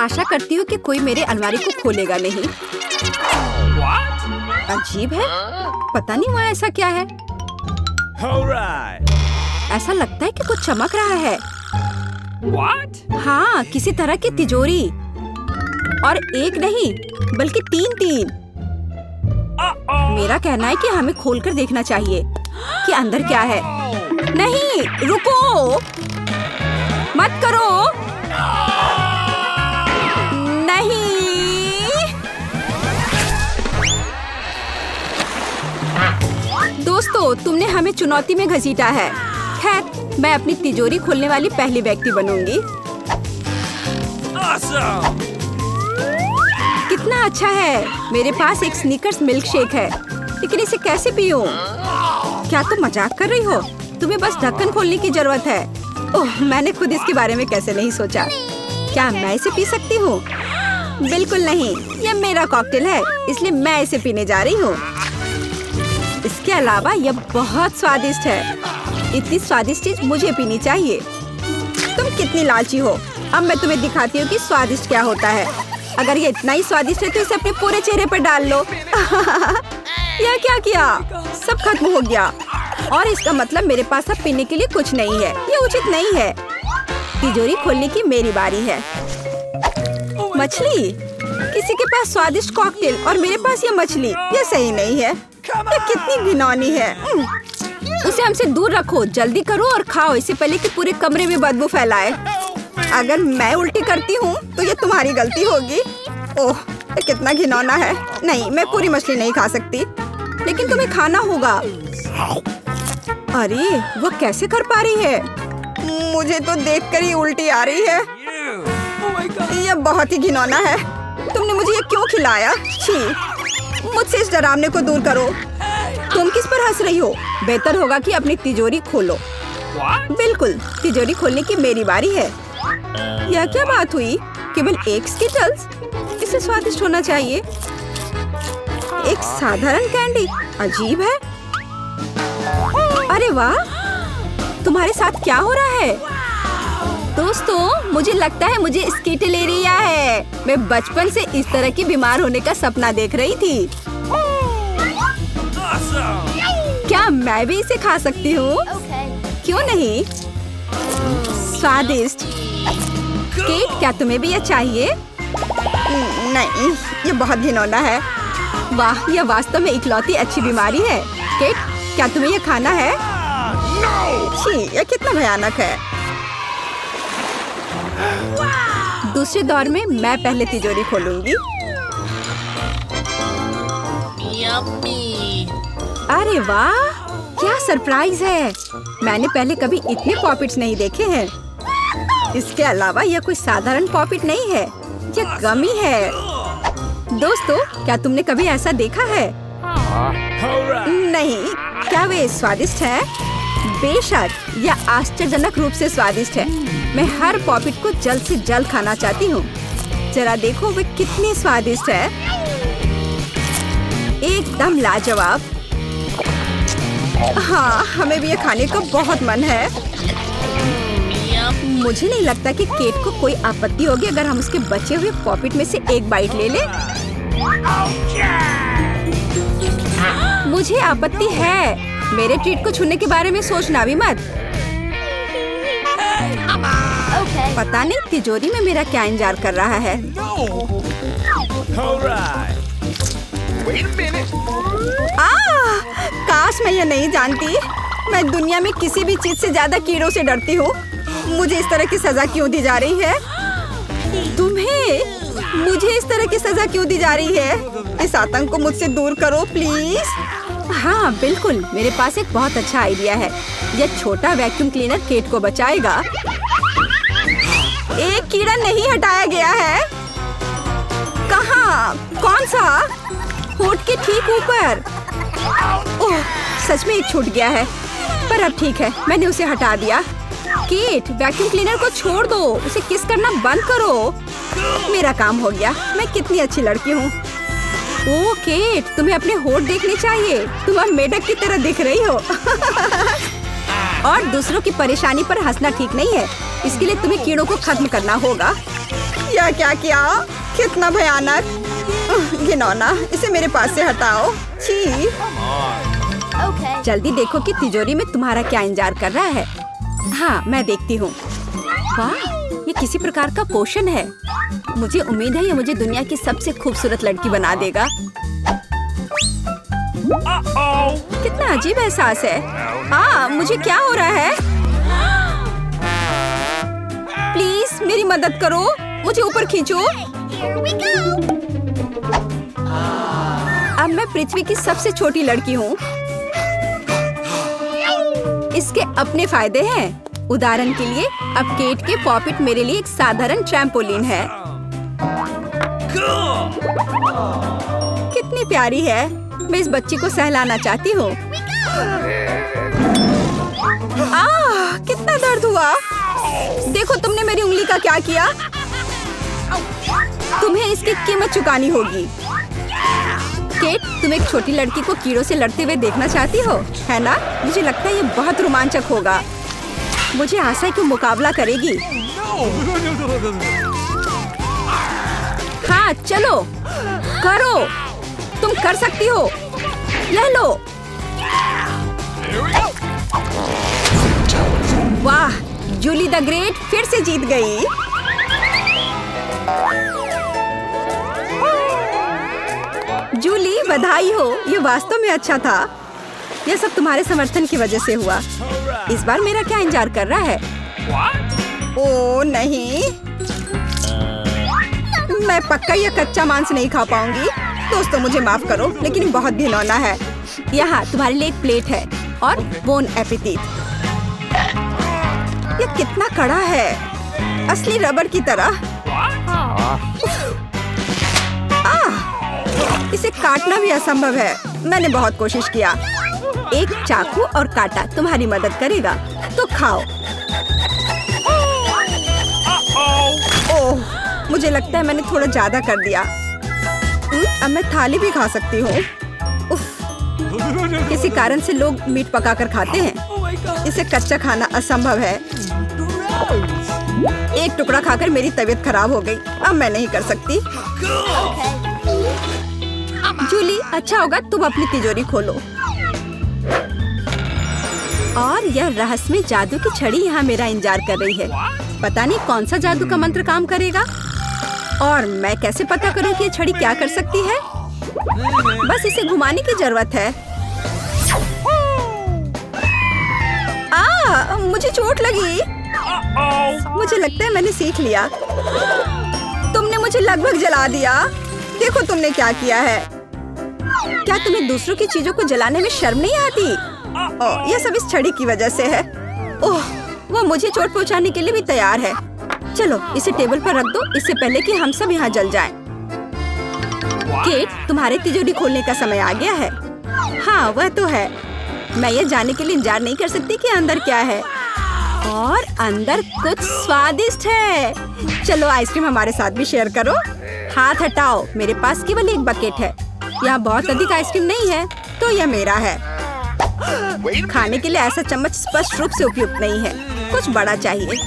आशा करती हूँ कि कोई मेरे अलमारी को खोलेगा नहीं। अजीब है, पता नहीं वहाँ ऐसा क्या है। ऐसा लगता है कि कुछ चमक रहा है। हाँ, किसी तरह की तिजोरी, और एक नहीं बल्कि तीन। मेरा कहना है कि हमें खोलकर देखना चाहिए कि अंदर क्या है। नहीं, रुको, मत करो। नहीं, दोस्तों, तुमने हमें चुनौती में घसीटा है। खैर, मैं अपनी तिजोरी खोलने वाली पहली व्यक्ति बनूंगी। कितना अच्छा है। मेरे पास एक स्नीकर्स मिल्क शेक है, लेकिन इसे कैसे पीऊं? क्या तुम मजाक कर रही हो? तुम्हें बस ढक्कन खोलने की जरूरत है। ओह, मैंने खुद इसके बारे में कैसे नहीं सोचा। क्या मैं इसे पी सकती हूँ? बिल्कुल नहीं, यह मेरा कॉकटेल है, इसलिए मैं इसे पीने जा रही हूँ। इसके अलावा यह बहुत स्वादिष्ट है। इतनी स्वादिष्ट चीज मुझे पीनी चाहिए। तुम कितनी लालची हो। अब मैं तुम्हें दिखाती हूँ कि स्वादिष्ट क्या होता है। अगर ये इतना ही स्वादिष्ट है तो इसे अपने पूरे चेहरे पर डाल लो। यह क्या किया? सब खत्म हो गया, और इसका मतलब मेरे पास अब पीने के लिए कुछ नहीं है। ये उचित नहीं है। तिजोरी खोलने की मेरी बारी है। मछली? किसी के पास स्वादिष्ट कॉकटेल और मेरे पास ये मछली। ये सही नहीं है। ये कितनी घिनौनी है। उसे हमसे दूर रखो। जल्दी करो और खाओ, इससे पहले कि पूरे कमरे में बदबू फैलाए। अगर मैं उल्टी करती हूँ तो ये तुम्हारी गलती होगी। ओह, ये कितना घिनौना है। नहीं, मैं पूरी मछली नहीं खा सकती, लेकिन तुम्हें खाना होगा। अरे, वो कैसे कर पा रही है? मुझे तो देखकर ही उल्टी आ रही है। ये बहुत ही घिनौना है। तुमने मुझे ये क्यों खिलाया? छी, मुझसे इस डरावने को दूर करो। तुम किस पर हंस रही हो? बेहतर होगा कि अपनी तिजोरी खोलो। बिल्कुल, तिजोरी खोलने की मेरी बारी है। यह क्या बात हुई? केवल एक स्किटल्स? इसे स्वादिष्ट होना चाहिए। एक साधारण कैंडी? अजीब है। अरे वाह, तुम्हारे साथ क्या हो रहा है? दोस्तों, मुझे लगता है मुझे स्किटलेरिया है। मैं बचपन से इस तरह की बीमार होने का सपना देख रही थी। क्या मैं भी इसे खा सकती हूँ? क्यों नहीं? स्वादिष्ट। केट, क्या तुम्हें भी यह चाहिए? नहीं, ये बहुत घिनौना है। वाह, यह वास्तव में इकलौती अच्छी बीमारी है। केट, क्या तुम्हें यह खाना है? छी, यह कितना भयानक है। दूसरे दौर में मैं पहले तिजोरी खोलूंगी। अरे वाह, क्या सरप्राइज है। मैंने पहले कभी इतने पॉपिट्स नहीं देखे हैं। इसके अलावा यह कोई साधारण पॉपिट नहीं है, यह गमी है। दोस्तों, क्या तुमने कभी ऐसा देखा है? नहीं। क्या वे स्वादिष्ट है? बेशक, यह आश्चर्यजनक रूप से स्वादिष्ट है। मैं हर पॉपिट को जल्द से जल्द खाना चाहती हूँ। जरा देखो वे कितने स्वादिष्ट है। एकदम लाजवाब। हाँ, हमें भी ये खाने का बहुत मन है। मुझे नहीं लगता कि केट को कोई आपत्ति होगी अगर हम उसके बचे हुए पॉपिट में से एक बाइट ले लें। मुझे आपत्ति है। मेरे ट्रीट को छूने के बारे में सोचना भी मत। पता नहीं तिजोरी में मेरा क्या इंतजार कर रहा है। काश मैं ये नहीं जानती। मैं दुनिया में किसी भी चीज से ज्यादा कीड़ों से डरती हूँ। मुझे इस तरह की सजा क्यों दी जा रही है? तुम्हें मुझे इस तरह की सजा क्यों दी जा रही है? इस आतंक को मुझसे दूर करो प्लीज। हाँ बिल्कुल, मेरे पास एक बहुत अच्छा आइडिया है। यह छोटा वैक्यूम क्लीनर केट को बचाएगा। एक कीड़ा नहीं हटाया गया है। कहाँ? कौन सा? होठ के ठीक ऊपर। ओह, सच में एक छूट गया है, पर अब ठीक है, मैंने उसे हटा दिया। केट, वैक्यूम क्लीनर को छोड़ दो, उसे किस करना बंद करो। मेरा काम हो गया। मैं कितनी अच्छी लड़की हूँ। ओह केट, तुम्हें अपने होठ देखने चाहिए। तुम अब मेढक की तरह दिख रही हो। और दूसरों की परेशानी पर हंसना ठीक नहीं है। इसके लिए तुम्हें कीड़ों को खत्म करना होगा। यह क्या किया? कितना भयानक! घिनौना, इसे मेरे पास से हटाओ। छी! जल्दी देखो कि तिजोरी में तुम्हारा क्या इंतजार कर रहा है। हाँ, मैं देखती हूँ। वाह, ये किसी प्रकार का पोषण है। मुझे उम्मीद है ये मुझे दुनिया की सबसे खूबसूरत लड़की बना देगा। कितना अजीब एहसास है। हाँ, मुझे क्या हो रहा है? प्लीज मेरी मदद करो, मुझे ऊपर खींचो। अब मैं पृथ्वी की सबसे छोटी लड़की हूँ। इसके अपने फायदे हैं। उदाहरण के लिए, अब केट के पॉपिट मेरे लिए एक साधारण ट्रैम्पोलिन है। कितनी प्यारी है। मैं इस बच्ची को सहलाना चाहती हूँ। कितना दर्द हुआ। देखो तुमने मेरी उंगली का क्या किया। तुम्हें इसकी कीमत चुकानी होगी। केट, तुम एक छोटी लड़की को कीड़ों से लड़ते हुए देखना चाहती हो, है ना? मुझे लगता है ये बहुत रोमांचक होगा। मुझे आशा है कि मुकाबला करेगी। हाँ, चलो करो, तुम कर सकती हो। ले लो। वाह, जूली द ग्रेट फिर से जीत गई। जूली, बधाई हो। ये वास्तव में अच्छा था। यह सब तुम्हारे समर्थन की वजह से हुआ। इस बार मेरा क्या इंतजार कर रहा है? ओह नहीं, मैं पक्का यह कच्चा मांस नहीं खा पाऊंगी। दोस्तों, मुझे माफ करो, लेकिन बहुत घिनौना है। यहाँ तुम्हारे लिए एक प्लेट है और बोन एपेटिट। यह कितना कड़ा है, असली रबर की तरह। इसे काटना भी असंभव है। मैंने बहुत कोशिश किया। एक चाकू और कांटा तुम्हारी मदद करेगा, तो खाओ। ओह, मुझे लगता है मैंने थोड़ा ज्यादा कर दिया। अब मैं थाली भी खा सकती हूँ। किसी कारण से लोग मीट पकाकर खाते हैं। इसे कच्चा खाना असंभव है। एक टुकड़ा खाकर मेरी तबीयत खराब हो गई। अब मैं नहीं कर सकती। जूली, अच्छा होगा तुम अपनी तिजोरी खोलो। और यह रहस्यमय जादू की छड़ी यहाँ मेरा इंतजार कर रही है। पता नहीं कौन सा जादू का मंत्र काम करेगा। और मैं कैसे पता करूँ कि ये छड़ी क्या कर सकती है? बस इसे घुमाने की जरूरत है। मुझे चोट लगी। मुझे लगता है मैंने सीख लिया। तुमने मुझे लगभग जला दिया। देखो तुमने क्या किया है। क्या तुम्हें दूसरों की चीजों को जलाने में शर्म नहीं आती? यह सब इस छड़ी की वजह से है। ओह, वो मुझे चोट पहुंचाने के लिए भी तैयार है। चलो इसे टेबल पर रख दो, इससे पहले कि हम सब यहाँ जल जाएं। केट, तुम्हारे तिजोरी खोलने का समय आ गया है। हाँ, वह तो है। मैं ये जानने के लिए इंतजार नहीं कर सकती कि अंदर क्या है। और अंदर कुछ स्वादिष्ट है। चलो आइसक्रीम हमारे साथ भी शेयर करो। हाथ हटाओ, मेरे पास केवल एक बकेट है। यहाँ बहुत अधिक आइसक्रीम नहीं है, तो यह मेरा है। खाने के लिए ऐसा चम्मच स्पष्ट रूप से उपयुक्त नहीं है। कुछ बड़ा चाहिए।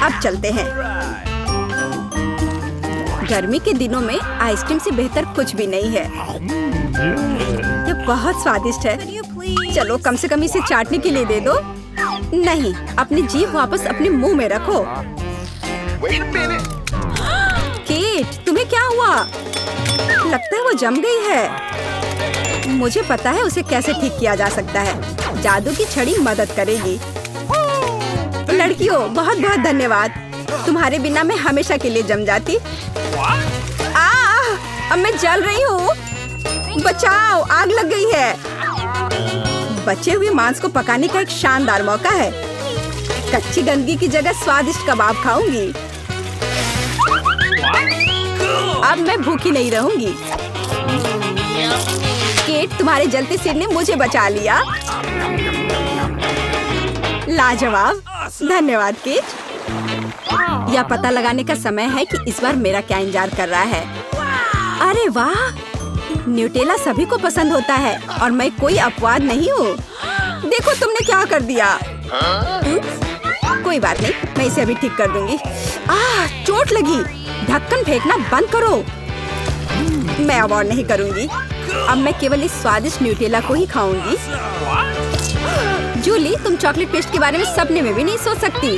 अब चलते हैं। गर्मी के दिनों में आइसक्रीम से बेहतर कुछ भी नहीं है। यह बहुत स्वादिष्ट है। चलो कम से कम इसे चाटने के लिए दे दो। नहीं, अपनी जीभ वापस अपने मुंह में रखो। केट, तुम्हें क्या हुआ? लगता है वो जम गई है। मुझे पता है उसे कैसे ठीक किया जा सकता है। जादू की छड़ी मदद करेगी। लड़कियों, बहुत बहुत धन्यवाद। तुम्हारे बिना मैं हमेशा के लिए जम जाती। अब मैं जल रही हूँ। बचाओ, आग लग गई है। बचे हुए मांस को पकाने का एक शानदार मौका है। कच्ची गंदगी की जगह स्वादिष्ट कबाब खाऊंगी। अब मैं भूखी नहीं रहूंगी। केट, तुम्हारे जलते सिर ने मुझे बचा लिया। लाजवाब, धन्यवाद केट। यह पता लगाने का समय है कि इस बार मेरा क्या इंतजार कर रहा है। अरे वाह, न्यूटेला सभी को पसंद होता है और मैं कोई अपवाद नहीं हूँ। देखो तुमने क्या कर दिया। कोई बात नहीं, मैं इसे अभी ठीक कर दूंगी। चोट लगी। ढक्कन फेंकना बंद करो। मैं अब और नहीं करूंगी। अब मैं केवल इस स्वादिष्ट न्यूटेला को ही खाऊंगी। जूली, तुम चॉकलेट पेस्ट के बारे में सपने में भी नहीं सोच सकती,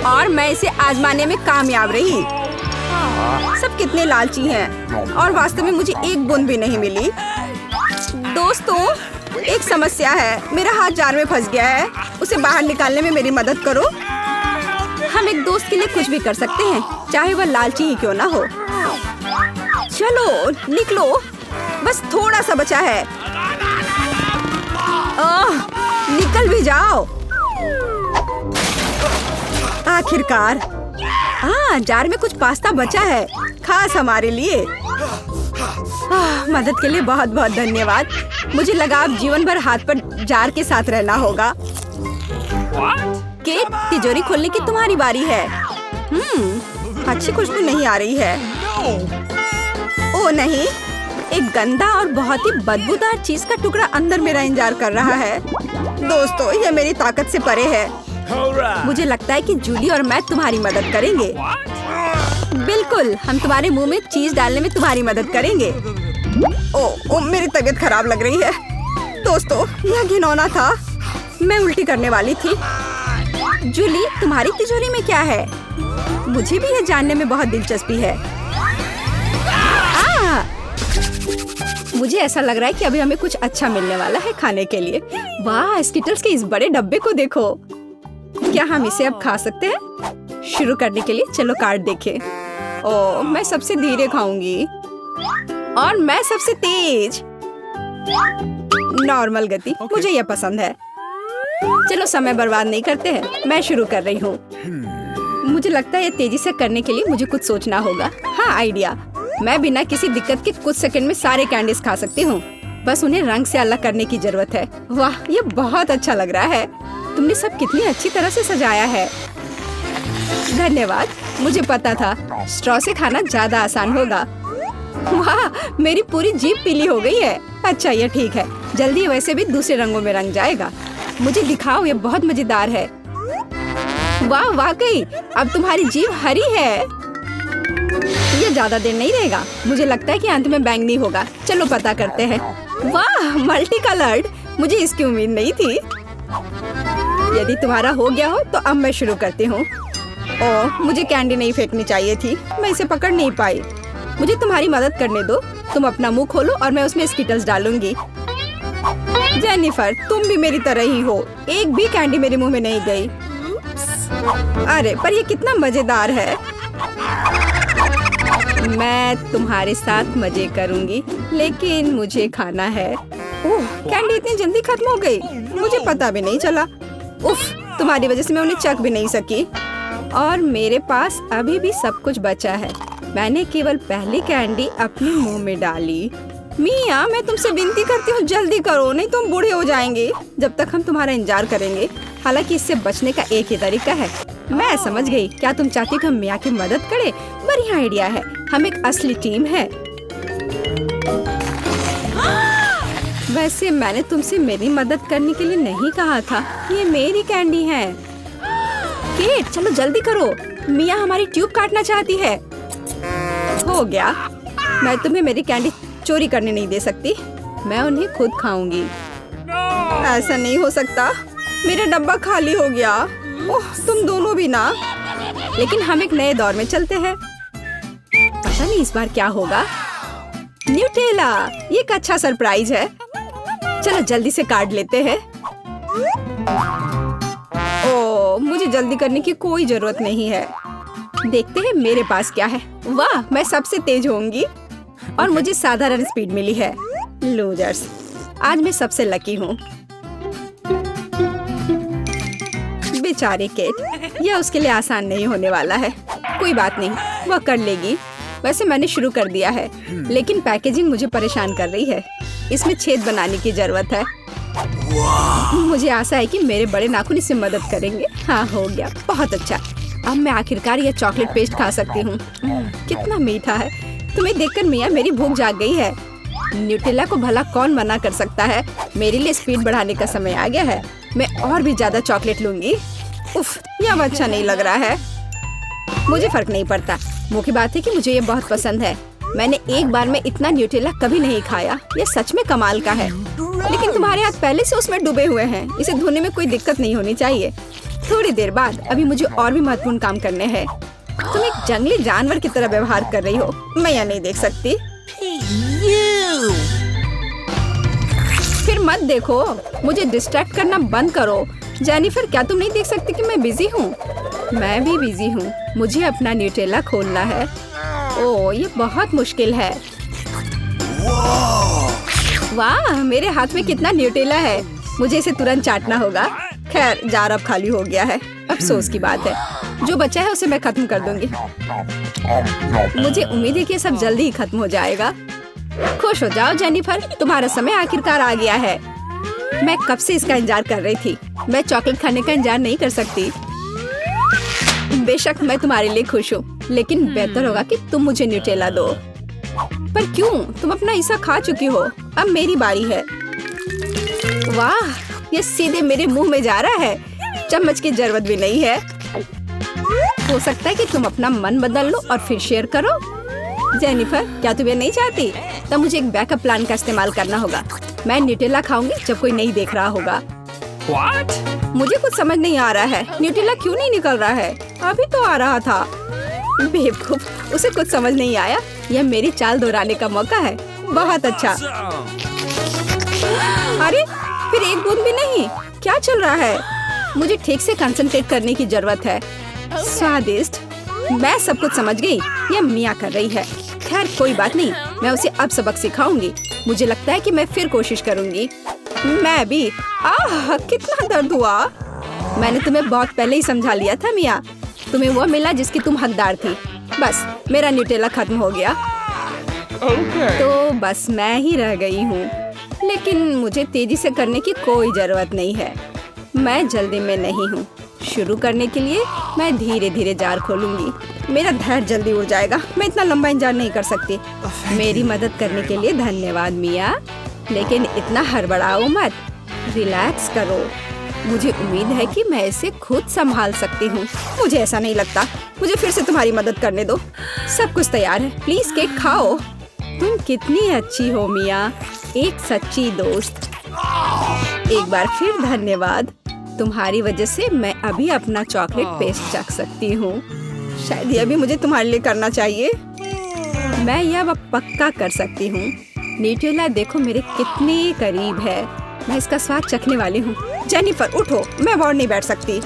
और मैं इसे आजमाने में कामयाब रही। सब कितने लालची हैं, और वास्तव में मुझे एक बूंद भी नहीं मिली। दोस्तों, एक समस्या है। मेरा हाथ जार में फंस गया है। उसे बाहर निकालने में मेरी मदद करो। हम एक दोस्त के लिए कुछ भी कर सकते हैं, चाहे वह लालची ही क्यों ना हो। चलो निकलो, बस थोड़ा सा बचा है। निकल भी जाओ। आखिरकार। जार में कुछ पास्ता बचा है, खास हमारे लिए। मदद के लिए बहुत बहुत धन्यवाद। मुझे लगा अब जीवन भर हाथ पर जार के साथ रहना होगा। केट, तिजोरी खोलने की तुम्हारी बारी है। अच्छी खुशबू नहीं आ रही है। ओ नहीं, एक गंदा और बहुत ही बदबूदार चीज का टुकड़ा अंदर मेरा इंतजार कर रहा है। दोस्तों, यह मेरी ताकत से परे है। मुझे लगता है कि जूली और मैं तुम्हारी मदद करेंगे। बिल्कुल, हम तुम्हारे मुंह में चीज डालने में तुम्हारी मदद करेंगे। ओ, मेरी तबीयत खराब लग रही है। दोस्तों, यह घिनौना था। मैं उल्टी करने वाली थी। जूली, तुम्हारी तिजोरी में क्या है? मुझे भी यह जानने में बहुत दिलचस्पी है। मुझे ऐसा लग रहा है कि अभी हमें कुछ अच्छा मिलने वाला है खाने के लिए। वाह, स्किटल्स के इस बड़े डब्बे को देखो। क्या हम इसे अब खा सकते हैं? शुरू करने के लिए चलो कार्ड देखें। ओह, मैं सबसे धीरे खाऊंगी और मैं सबसे तेज। नॉर्मल गति, मुझे यह पसंद है। चलो समय बर्बाद नहीं करते हैं, मैं शुरू कर रही हूँ। मुझे लगता है ये तेजी से करने के लिए मुझे कुछ सोचना होगा। हाँ, आइडिया। मैं बिना किसी दिक्कत के कुछ सेकंड में सारे कैंडीज खा सकती हूँ। बस उन्हें रंग से अलग करने की जरूरत है। वाह, ये बहुत अच्छा लग रहा है। तुमने सब कितनी अच्छी तरह से सजाया है। धन्यवाद। मुझे पता था स्ट्रॉ से खाना ज्यादा आसान होगा। वाह, मेरी पूरी जीभ पीली हो गई है। अच्छा, ये ठीक है। जल्दी वैसे भी दूसरे रंगों में रंग जाएगा। मुझे दिखाओ, ये बहुत मजेदार है। वाह, वाकई अब तुम्हारी जीभ हरी है। ये ज्यादा देर नहीं रहेगा। मुझे लगता है कि अंत में बैंगनी होगा। चलो पता करते हैं। वाह, मल्टी कलर्ड। मुझे इसकी उम्मीद नहीं थी। यदि तुम्हारा हो गया हो तो अब मैं शुरू करती हूँ। ओह, मुझे कैंडी नहीं फेंकनी चाहिए थी। मैं इसे पकड़ नहीं पाई। मुझे तुम्हारी मदद करने दो। तुम अपना मुंह खोलो और मैं उसमें स्किटल्स डालूंगी। जेनिफर, तुम भी मेरी तरह ही हो। एक भी कैंडी मेरे मुंह में नहीं गई। अरे, पर ये कितना मजेदार है। मैं तुम्हारे साथ मजे करूंगी, लेकिन मुझे खाना है। ओह, कैंडी इतनी जल्दी खत्म हो गई। मुझे पता भी नहीं चला। उफ, तुम्हारी वजह से मैं उन्हें चख भी नहीं सकी। और मेरे पास अभी भी सब कुछ बचा है। मैंने केवल पहली कैंडी अपने मुंह में डाली। मिया, मैं तुमसे विनती करती हूँ, जल्दी करो, नहीं तो हम बूढ़े हो जाएंगे जब तक हम तुम्हारा इंतजार करेंगे। हालांकि इससे बचने का एक ही तरीका है। मैं समझ गई। क्या तुम चाहती हो कि हम मिया की मदद करें? बढ़िया आइडिया है। हम एक असली टीम है। वैसे मैंने तुमसे मेरी मदद करने के लिए नहीं कहा था। ये मेरी कैंडी है। केट, चलो जल्दी करो। मिया हमारी ट्यूब काटना चाहती है। हो गया। मैं तुम्हें मेरी कैंडी चोरी करने नहीं दे सकती। मैं उन्हें खुद खाऊंगी। ऐसा नहीं हो सकता। मेरा डब्बा खाली हो गया। ओह, तुम दोनों भी ना। लेकिन हम एक नए दौर में चलते हैं। पता नहीं इस बार क्या होगा। न्यूटेला, ये एक अच्छा सरप्राइज है। चलो जल्दी से काट लेते हैं। ओह, मुझे जल्दी करने की कोई जरूरत नहीं है। देखते हैं मेरे पास क्या है। वाह, मैं सबसे तेज होंगी और मुझे साधारण स्पीड मिली है। लूजर्स, आज मैं सबसे लकी हूँ। बेचारे केट, यह उसके लिए आसान नहीं होने वाला है। कोई बात नहीं, वह कर लेगी। वैसे मैंने शुरू कर दिया है, लेकिन पैकेजिंग मुझे परेशान कर रही है। इसमें छेद बनाने की जरूरत है। मुझे आशा है कि मेरे बड़े नाखून इससे मदद करेंगे। हाँ, हो गया। बहुत अच्छा। अब मैं आखिरकार यह चॉकलेट पेस्ट खा सकती हूँ। कितना मीठा है। तुम्हें देखकर मिया मेरी भूख जाग गई है। न्यूटेला को भला कौन मना कर सकता है। मेरे लिए स्पीड बढ़ाने का समय आ गया है। मैं और भी ज्यादा चॉकलेट लूंगी। उफ, ये अब अच्छा नहीं लग रहा है। मुझे फर्क नहीं पड़ता। मुख्य बात है कि मुझे ये बहुत पसंद है। मैंने एक बार में इतना न्यूटेला कभी नहीं खाया। ये सच में कमाल का है। लेकिन तुम्हारे हाथ पहले से उसमें डूबे हुए हैं। इसे धोने में कोई दिक्कत नहीं होनी चाहिए। थोड़ी देर बाद अभी मुझे और भी महत्वपूर्ण काम करने हैं। तुम एक जंगली जानवर की तरह व्यवहार कर रही हो। मैं यह नहीं देख सकती। फिर मत देखो। मुझे डिस्ट्रैक्ट करना बंद करो। जेनिफर, क्या तुम नहीं देख सकती कि मैं बिजी हूँ? मैं भी बिजी हूँ। मुझे अपना न्यूटेला खोलना है। ओह, ये बहुत मुश्किल है। वाह, मेरे हाथ में कितना न्यूटेला है। मुझे इसे तुरंत चाटना होगा। खैर, जार अब खाली हो गया है। अफसोस की बात है। जो बचा है उसे मैं खत्म कर दूंगी। मुझे उम्मीद है कि ये सब जल्दी ही खत्म हो जाएगा। खुश हो जाओ जेनिफर, तुम्हारा समय आखिरकार आ गया है। मैं कब से इसका इंतजार कर रही थी। मैं चॉकलेट खाने का इंतजार नहीं कर सकती। बेशक मैं तुम्हारे लिए खुश हूँ, लेकिन बेहतर होगा कि तुम मुझे न्यूटेला दो। पर क्यों? तुम अपना हिस्सा खा चुकी हो। अब मेरी बारी है। वाह, ये सीधे मेरे मुंह में जा रहा है। चम्मच की जरूरत भी नहीं है। हो सकता है कि तुम अपना मन बदल लो और फिर शेयर करो। जेनिफर, क्या तुम ये नहीं चाहती? तब मुझे एक बैकअप प्लान का इस्तेमाल करना होगा। मैं न्यूटेला खाऊंगी जब कोई नहीं देख रहा होगा। What? मुझे कुछ समझ नहीं आ रहा है। न्यूटेला क्यों नहीं निकल रहा है? अभी तो आ रहा था। बेवकूफ, उसे कुछ समझ नहीं आया। यह मेरी चाल दोहराने का मौका है। बहुत अच्छा। अरे, फिर एक बूंद भी नहीं। क्या चल रहा है? मुझे ठीक से कंसंट्रेट करने की जरूरत है। स्वादिष्ट। मैं सब कुछ समझ गई। यह मिया कर रही है। खैर, कोई बात नहीं। मैं उसे अब सबक सिखाऊंगी। मुझे लगता है कि मैं फिर कोशिश करूंगी। मैं भी। आह, कितना दर्द हुआ। मैंने तुम्हें बहुत पहले ही समझा लिया था मिया। तुम्हें वो मिला जिसकी तुम हकदार थी। बस, मेरा न्यूटेला खत्म हो गया। तो बस मैं ही रह गई हूँ। लेकिन मुझे तेजी से करने की कोई जरूरत नहीं है। मैं जल्दी में नहीं हूँ। शुरू करने के लिए मैं धीरे धीरे जार खोलूंगी। मेरा धैर्य जल्दी उड़ जाएगा। मैं इतना लंबा इंतजार नहीं कर सकती। मेरी मदद करने के लिए धन्यवाद मिया, लेकिन इतना हड़बड़ाओ मत। रिलैक्स करो। मुझे उम्मीद है कि मैं इसे खुद संभाल सकती हूँ। मुझे ऐसा नहीं लगता। मुझे फिर से तुम्हारी मदद करने दो। सब कुछ तैयार है। प्लीज केक खाओ। तुम कितनी अच्छी हो मिया, एक सच्ची दोस्त। एक बार फिर धन्यवाद। तुम्हारी वजह से मैं अभी अपना चॉकलेट पेस्ट चख सकती हूँ। शायद यह भी मुझे तुम्हारे लिए करना चाहिए। मैं यह अब पक्का कर सकती हूँ। न्यूटेला देखो मेरे कितने करीब है। मैं इसका स्वाद चखने वाली हूँ। जेनिफर, उठो। मैं और नहीं बैठ सकती।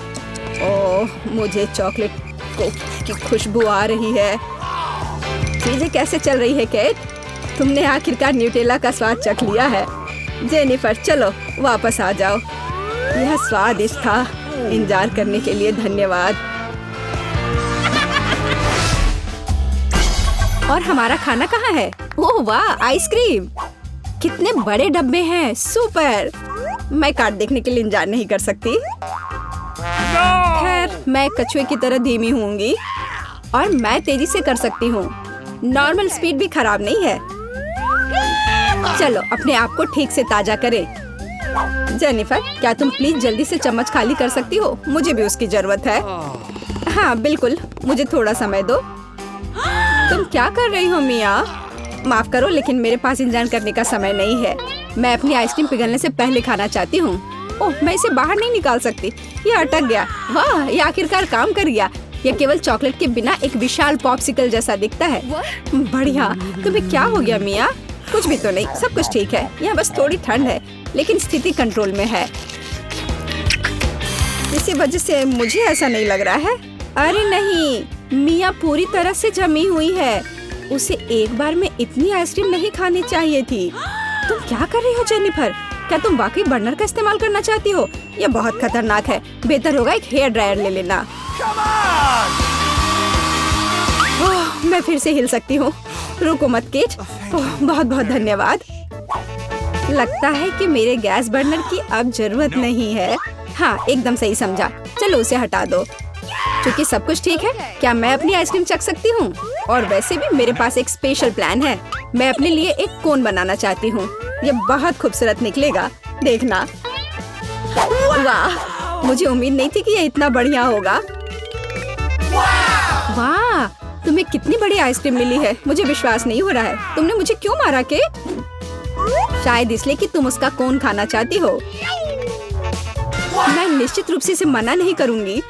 ओह, मुझे चॉकलेट की खुशबू आ रही है। चीजें कैसे चल रही है केट? तुमने आखिरकार न्यूटेला का स्वाद चख लिया है। जेनिफर, चलो वापस आ जाओ। यह स्वादिष्ट था। इंतजार करने के लिए धन्यवाद। और हमारा खाना कहाँ है? ओह वाह, आइसक्रीम। कितने बड़े डब्बे हैं। सुपर। मैं कार्ड देखने के लिए इंतजार नहीं कर सकती। खैर, मैं कछुए की तरह धीमी होंगी और मैं तेजी से कर सकती हूँ। नॉर्मल स्पीड भी खराब नहीं है। चलो अपने आप को ठीक से ताजा करें। जेनिफर, क्या तुम प्लीज जल्दी से चम्मच खाली कर सकती हो? मुझे भी उसकी जरूरत है। हाँ बिल्कुल, मुझे थोड़ा समय दो। तुम क्या कर रही हो मिया? माफ करो, लेकिन मेरे पास इंतजार करने का समय नहीं है। मैं अपनी आइसक्रीम पिघलने से पहले खाना चाहती हूँ। ओह, मैं इसे बाहर नहीं निकाल सकती। ये अटक गया। वाह, ये आखिरकार काम कर गया। यह केवल चॉकलेट के बिना एक विशाल पॉप्सिकल जैसा दिखता है। बढ़िया। तुम्हें क्या हो गया मिया? कुछ भी तो नहीं, सब कुछ ठीक है। यहाँ बस थोड़ी ठंड है, लेकिन स्थिति कंट्रोल में है। इसी वजह से मुझे ऐसा नहीं लग रहा है। अरे नहीं, मिया पूरी तरह से जमी हुई है। उसे एक बार में इतनी आइसक्रीम नहीं खानी चाहिए थी। तुम क्या कर रही हो जेनिफर? क्या तुम वाकई बर्नर का इस्तेमाल करना चाहती हो? यह बहुत खतरनाक है। बेहतर होगा एक हेयर ड्रायर ले लेना। ओह, मैं फिर से हिल सकती हूँ। रुको मत केट। ओह, बहुत बहुत धन्यवाद। लगता है कि मेरे गैस बर्नर की अब जरूरत नहीं है। हाँ, एकदम सही समझा। चलो उसे हटा दो। क्योंकि सब कुछ ठीक है, क्या मैं अपनी आइसक्रीम चख सकती हूँ? और वैसे भी मेरे पास एक स्पेशल प्लान है। मैं अपने लिए एक कोन बनाना चाहती हूँ। ये बहुत खूबसूरत निकलेगा, देखना। वाह, मुझे उम्मीद नहीं थी कि ये इतना बढ़िया होगा। वाह, तुम्हें कितनी बड़ी आइसक्रीम मिली है, मुझे विश्वास नहीं हो रहा है। तुमने मुझे क्यों मारा के? शायद इसलिए कि तुम उसका कोन खाना चाहती हो। मैं निश्चित रूप से इसे मना नहीं करूंगी।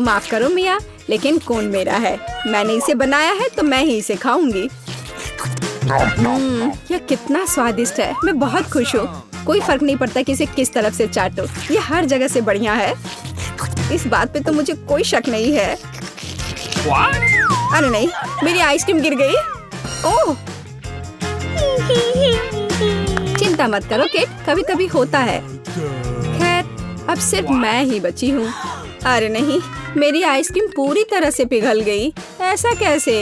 माफ करो मिया, लेकिन कोन मेरा है। मैंने इसे बनाया है तो मैं ही इसे खाऊंगी। यह कितना स्वादिष्ट है। मैं बहुत खुश हूँ। कोई फर्क नहीं पड़ता कि इसे किस तरफ से चाटो, ये हर जगह से बढ़िया है। इस बात पे तो मुझे कोई शक नहीं है। अरे नहीं, मेरी आइसक्रीम गिर गई। ओह, चिंता मत करो केट, कभी कभी होता है। खैर, अब सिर्फ मैं ही बची हूँ। अरे नहीं, मेरी आइसक्रीम पूरी तरह से पिघल गई। ऐसा कैसे?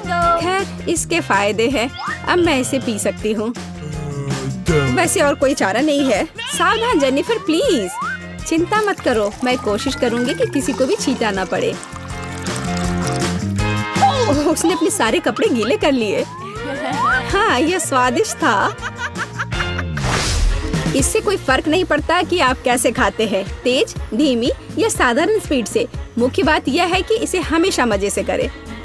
खैर, इसके फायदे हैं। अब मैं इसे पी सकती हूँ। वैसे और कोई चारा नहीं है। सावधान जेनिफर, प्लीज। चिंता मत करो, मैं कोशिश करूंगी कि किसी को भी छींटा ना पड़े। ओह, उसने अपने सारे कपड़े गीले कर लिए। हाँ, यह स्वादिष्ट था। इससे कोई फर्क नहीं पड़ता कि आप कैसे खाते हैं, तेज, धीमी या साधारण स्पीड से। मुख्य बात यह है कि इसे हमेशा मजे से करें।